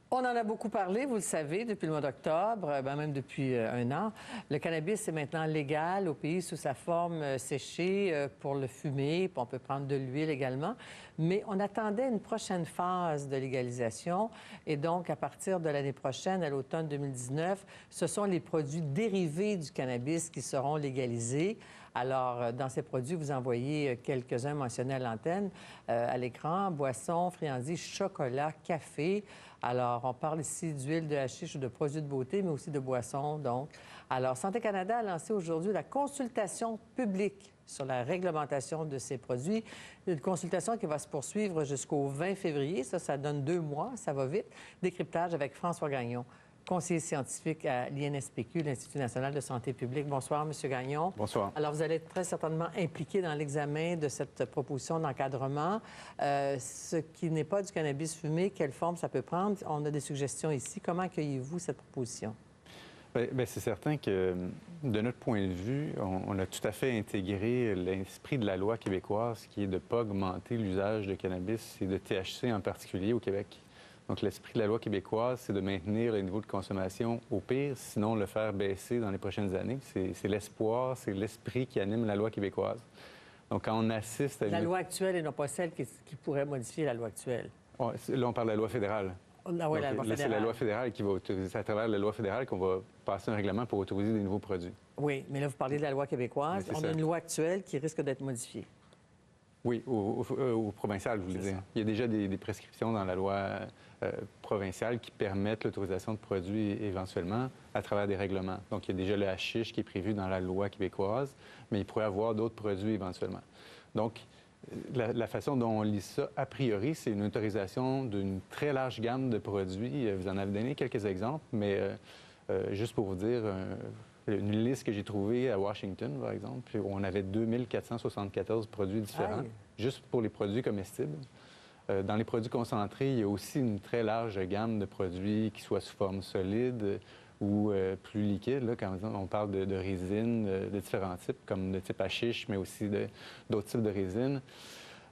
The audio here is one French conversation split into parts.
On en a beaucoup parlé, vous le savez, depuis le mois d'octobre, même depuis un an. Le cannabis est maintenant légal au pays sous sa forme séchée pour le fumer, puis on peut prendre de l'huile également. Mais on attendait une prochaine phase de légalisation et donc à partir de l'année prochaine, à l'automne 2019, ce sont les produits dérivés du cannabis qui seront légalisés. Alors, dans ces produits, vous en voyez quelques-uns mentionnés à l'antenne, à l'écran, boissons, friandises, chocolat, café. Alors, on parle ici d'huile de hashish ou de produits de beauté, mais aussi de boissons, donc. Alors, Santé Canada a lancé aujourd'hui la consultation publique sur la réglementation de ces produits. Une consultation qui va se poursuivre jusqu'au 20 février. Ça donne 2 mois, ça va vite. Décryptage avec François Gagnon, conseiller scientifique à l'INSPQ, l'Institut national de santé publique. Bonsoir, M. Gagnon. Bonsoir. Alors, vous allez être très certainement impliqué dans l'examen de cette proposition d'encadrement. Ce qui n'est pas du cannabis fumé, quelle forme ça peut prendre? On a des suggestions ici. Comment accueillez-vous cette proposition? Bien, c'est certain que, de notre point de vue, on a tout à fait intégré l'esprit de la loi québécoise qui est de ne pas augmenter l'usage de cannabis et de THC en particulier au Québec. Donc, l'esprit de la loi québécoise, c'est de maintenir le niveau de consommation au pire, sinon le faire baisser dans les prochaines années. C'est l'espoir, c'est l'esprit qui anime la loi québécoise. Donc, quand on assiste à La loi actuelle et non pas celle qui pourrait modifier la loi actuelle. Là, on parle de la loi fédérale. Ah oui, la loi fédérale. C'est la loi fédérale qui va autoriser, c'est à travers la loi fédérale qu'on va passer un règlement pour autoriser des nouveaux produits. Oui, mais là, vous parlez de la loi québécoise. Oui, on a une loi actuelle qui risque d'être modifiée. Oui, au provincial, vous voulez dire. Il y a déjà des prescriptions dans la loi provinciale qui permettent l'autorisation de produits éventuellement à travers des règlements. Donc, il y a déjà le hashish qui est prévu dans la loi québécoise, mais il pourrait y avoir d'autres produits éventuellement. Donc, la façon dont on lit ça, a priori, c'est une autorisation d'une très large gamme de produits. Vous en avez donné quelques exemples, mais juste pour vous dire, une liste que j'ai trouvée à Washington, par exemple, où on avait 2474 produits différents, juste pour les produits comestibles. Dans les produits concentrés, il y a aussi une très large gamme de produits qui soient sous forme solide ou plus liquide. Là, quand on parle de résine de différents types, comme de type hashish, mais aussi d'autres types de résine.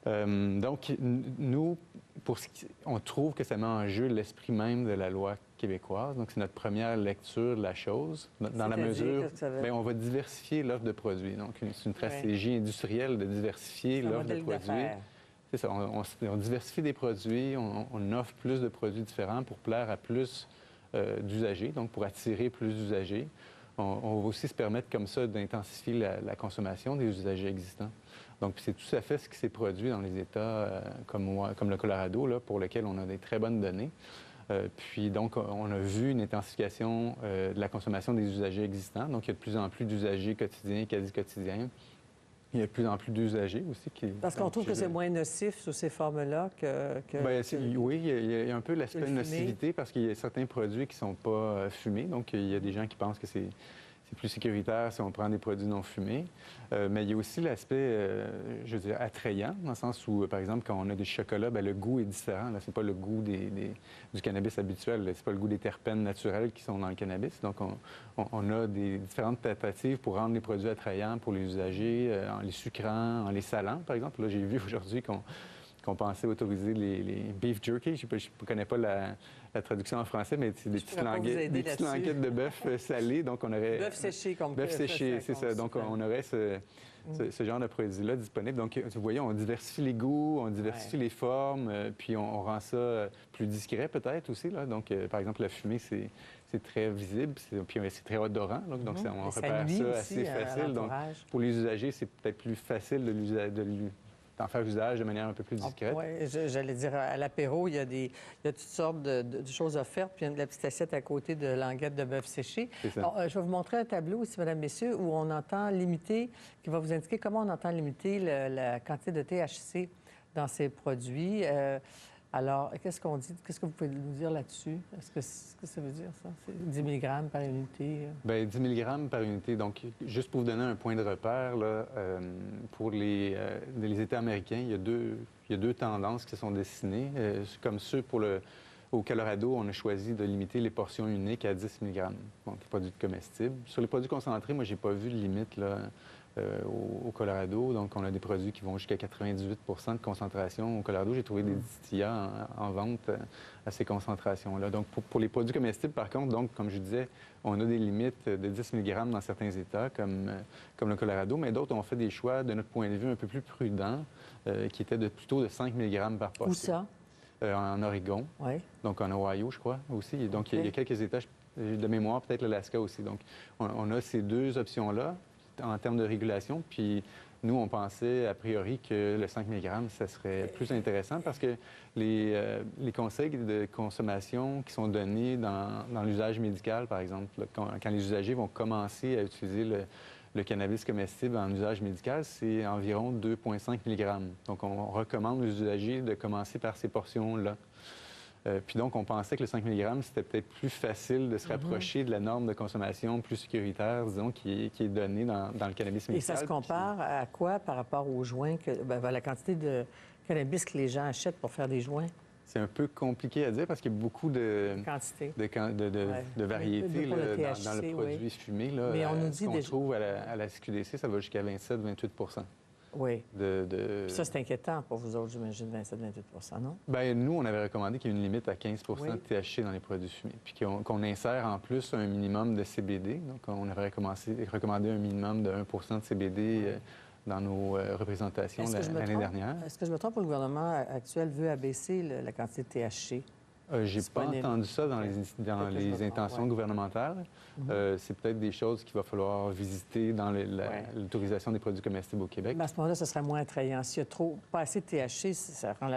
Donc, nous, on trouve que ça met en jeu l'esprit même de la loi québécoise. Donc, c'est notre première lecture de la chose. Dans la mesure, bien, on va diversifier l'offre de produits. Donc, c'est une stratégie industrielle de diversifier l'offre de produits. C'est ça, on diversifie des produits, on offre plus de produits différents pour plaire à plus d'usagers, donc pour attirer plus d'usagers. On va aussi se permettre comme ça d'intensifier la consommation des usagers existants. Donc, c'est tout à fait ce qui s'est produit dans les États comme le Colorado, là, pour lequel on a des très bonnes données. Puis, donc, on a vu une intensification de la consommation des usagers existants. Donc, il y a de plus en plus d'usagers quotidiens, quasi quotidiens. Il y a de plus en plus d'usagers aussi qui... Parce qu'on trouve que c'est moins nocif sous ces formes-là que... Oui, il y a un peu l'aspect de nocivité parce qu'il y a certains produits qui ne sont pas fumés. Donc, il y a des gens qui pensent que c'est plus sécuritaire si on prend des produits non fumés. Mais il y a aussi l'aspect, je veux dire, attrayant, dans le sens où, par exemple, quand on a des chocolats, bien, le goût est différent. Ce n'est pas le goût du cannabis habituel. Ce n'est pas le goût des terpènes naturels qui sont dans le cannabis. Donc, on a des différentes tentatives pour rendre les produits attrayants pour les usagers, en les sucrant, en les salant, par exemple. Là, j'ai vu aujourd'hui qu'on pensait autoriser les beef jerky. Je ne connais pas la traduction en français, mais c'est des petites languettes de bœuf salé. Donc, on aurait... Bœuf séché, comme Bœuf séché, c'est ça. Donc, on aurait ce genre de produit-là disponible. Donc, vous voyez, on diversifie les goûts, on diversifie les formes, puis on rend ça plus discret peut-être aussi. Là. Donc, par exemple, la fumée, c'est très visible, puis c'est très odorant. Donc, on repère ça assez facile. Donc, pour les usagers, c'est peut-être plus facile d'en faire usage de manière un peu plus discrète. Oui, j'allais dire, à l'apéro, il y a toutes sortes de choses offertes, puis il y a la petite assiette à côté de languettes de bœuf séché. C'est ça. Alors, je vais vous montrer un tableau ici, mesdames, messieurs, où on entend limiter, qui va vous indiquer comment on entend limiter la quantité de THC dans ces produits. Alors, qu'est-ce qu'on dit? Qu'est-ce que vous pouvez nous dire là-dessus? Est-ce que ça veut dire, ça? C'est 10 mg par unité? Bien, 10 mg par unité. Donc, juste pour vous donner un point de repère, là, pour les États américains, il y a deux tendances qui se sont dessinées. Comme ceux au Colorado, on a choisi de limiter les portions uniques à 10 mg, donc les produits comestibles. Sur les produits concentrés, moi, j'ai pas vu de limite là, au Colorado. Donc, on a des produits qui vont jusqu'à 98 de concentration au Colorado. J'ai trouvé des distillats en vente à ces concentrations-là. Donc, pour les produits comestibles, par contre, donc, comme je disais, on a des limites de 10 mg dans certains États, comme le Colorado, mais d'autres ont fait des choix, de notre point de vue, un peu plus prudents, qui étaient plutôt de 5 mg par portion. Où ça? En Oregon, donc en Ohio, je crois, aussi. Donc, il y a quelques États, de mémoire, peut-être l'Alaska aussi. Donc, on a ces deux options-là en termes de régulation. Puis, nous, on pensait, a priori, que le 5 mg, ça serait plus intéressant parce que les conseils de consommation qui sont donnés dans l'usage médical, par exemple, là, quand les usagers vont commencer à utiliser le cannabis comestible en usage médical, c'est environ 2,5 mg. Donc, on recommande aux usagers de commencer par ces portions-là. Puis donc, on pensait que le 5 mg, c'était peut-être plus facile de se rapprocher de la norme de consommation plus sécuritaire, disons, qui est donnée dans le cannabis médical. Et ça se compare à quoi par rapport aux joints, à la quantité de cannabis que les gens achètent pour faire des joints? C'est un peu compliqué à dire parce qu'il y a beaucoup de variétés dans le produit fumé. Là, mais on nous dit ce qu'on trouve à la SQDC, ça va jusqu'à 27-28 %. Oui. Puis ça, c'est inquiétant pour vous autres, j'imagine, 27-28 non? Bien, nous, on avait recommandé qu'il y ait une limite à 15 de THC dans les produits fumés, puis qu'on insère en plus un minimum de CBD. Donc, on avait recommandé un minimum de 1 de CBD dans nos représentations l'année dernière. Est-ce que je me trompe, le gouvernement actuel veut abaisser la quantité de THC? J'ai pas entendu ça dans les intentions gouvernementales. C'est peut-être des choses qu'il va falloir visiter dans l'autorisation des produits comestibles au Québec. Mais à ce moment-là, ce serait moins attrayant. S'il y a pas assez de THC, ça rend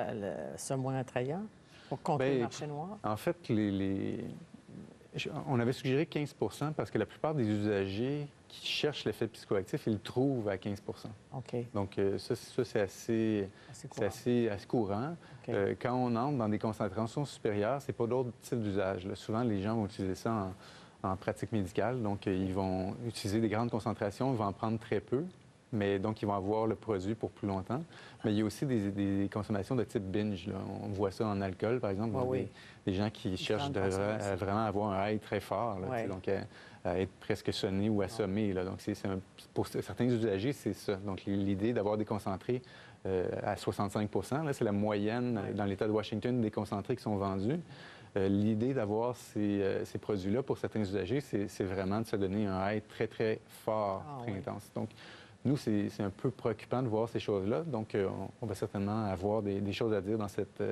ça moins attrayant pour contrer le marché noir? En fait, on avait suggéré 15 parce que la plupart des usagers qui cherchent l'effet psychoactif, ils le trouvent à 15 OK. Donc, ça c'est assez courant. Okay. Quand on entre dans des concentrations supérieures, c'est pas d'autres types d'usages. Souvent, les gens vont utiliser ça en pratique médicale. Donc, ils vont utiliser des grandes concentrations, ils vont en prendre très peu, mais donc, ils vont avoir le produit pour plus longtemps. Mais il y a aussi des consommations de type binge. Là. On voit ça en alcool, par exemple. Des gens qui cherchent à vraiment avoir un high très fort, là, donc à être presque sonné ou assommé. Là. Donc, pour certains usagers, c'est ça. Donc, l'idée d'avoir des concentrés à 65 là, c'est la moyenne dans l'État de Washington des concentrés qui sont vendus. L'idée d'avoir ces produits-là pour certains usagers, c'est vraiment de se donner un high très, très fort, très intense. Donc, nous, c'est un peu préoccupant de voir ces choses-là. Donc, on va certainement avoir des choses à dire dans cette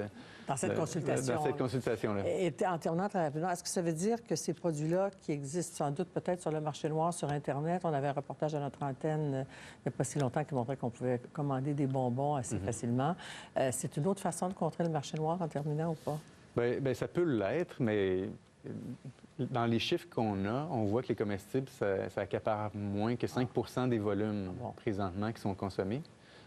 consultation. Dans cette consultation-là. Et en terminant très rapidement, est-ce que ça veut dire que ces produits-là, qui existent sans doute peut-être sur le marché noir, sur Internet, on avait un reportage à notre antenne il n'y a pas si longtemps qui montrait qu'on pouvait commander des bonbons assez facilement. C'est une autre façon de contrer le marché noir en terminant ou pas? Bien, ça peut l'être, mais dans les chiffres qu'on a, on voit que les comestibles, ça accapare moins que 5 des volumes présentement qui sont consommés.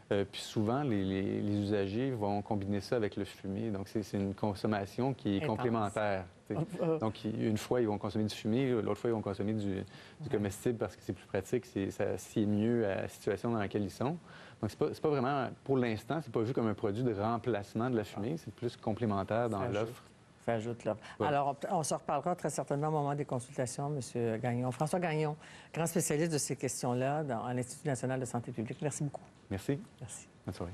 Puis souvent, les usagers vont combiner ça avec le fumé. Donc, c'est une consommation qui est complémentaire. Donc, une fois, ils vont consommer du fumé, l'autre fois, ils vont consommer du comestible parce que c'est plus pratique, ça sied mieux à la situation dans laquelle ils sont. Donc, c'est pas vraiment, pour l'instant, c'est pas vu comme un produit de remplacement de la fumée, c'est plus complémentaire dans l'offre. Ça ajoute là. Alors, on se reparlera très certainement au moment des consultations, M. Gagnon. François Gagnon, grand spécialiste de ces questions-là à l'Institut national de santé publique. Merci beaucoup. Merci. Merci. Bonne soirée.